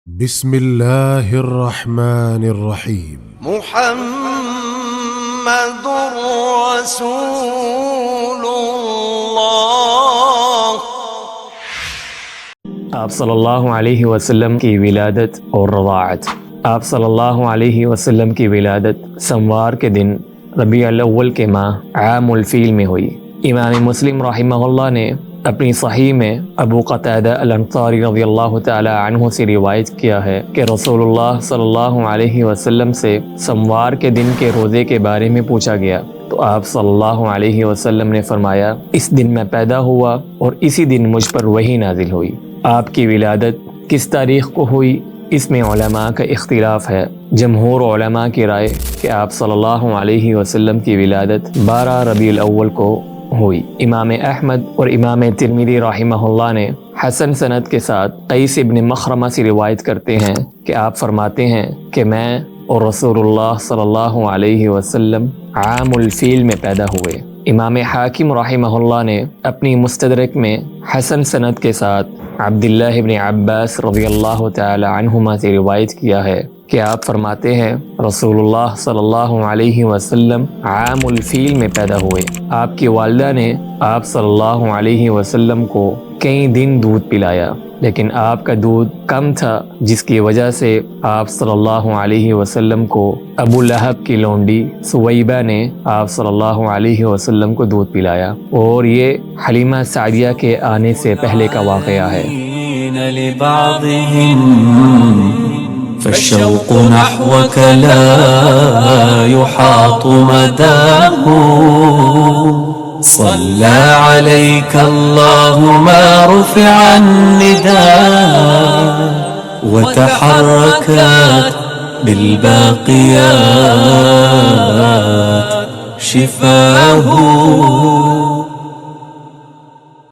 بسم الله الرحمن الرحيم. محمد رسول اللہ۔ آپ صلی اللہ علیہ وسلم کی ولادت اور رضاعت۔ آپ صلی اللہ علیہ وسلم کی ولادت سموار کے دن ربیع الاول کے ماہ عام الفیل میں ہوئی۔ امام مسلم رحمہ اللہ نے اپنی صحیح میں ابو قتادہ الانصاری رضی اللہ تعالی عنہ سے روایت کیا ہے کہ رسول اللہ صلی اللہ علیہ وسلم سے سموار کے دن کے روزے کے بارے میں پوچھا گیا تو آپ صلی اللہ علیہ وسلم نے فرمایا، اس دن میں پیدا ہوا اور اسی دن مجھ پر وحی نازل ہوئی۔ آپ کی ولادت کس تاریخ کو ہوئی، اس میں علماء کا اختلاف ہے۔ جمہور علماء کی رائے کہ آپ صلی اللہ علیہ وسلم کی ولادت 12 ربیع الاول کو ہوئی۔ امام احمد اور امام ترمذی رحمہ اللہ نے حسن سند کے ساتھ قیس ابن مخرمہ سے روایت کرتے ہیں کہ آپ فرماتے ہیں کہ میں اور رسول اللہ صلی اللہ علیہ وسلم عام الفیل میں پیدا ہوئے۔ امام حاکم رحمہ اللہ نے اپنی مستدرک میں حسن سند کے ساتھ عبداللہ ابن عباس رضی اللہ تعالی عنہما سے روایت کیا ہے کہ آپ فرماتے ہیں رسول اللہ صلی اللہ علیہ وسلم عام الفیل میں پیدا ہوئے۔ آپ کی والدہ نے آپ صلی اللہ علیہ وسلم کو کئی دن دودھ پلایا، لیکن آپ کا دودھ کم تھا، جس کی وجہ سے آپ صلی اللہ علیہ وسلم کو ابو لہب کی لونڈی سویبہ نے آپ صلی اللہ علیہ وسلم کو دودھ پلایا، اور یہ حلیمہ سعدیہ کے آنے سے پہلے کا واقعہ ہے۔ فالشوق نحوك لا يحاط مداه صلى عليك الله ما رفع النداء وتحركت بالباقيات شفاه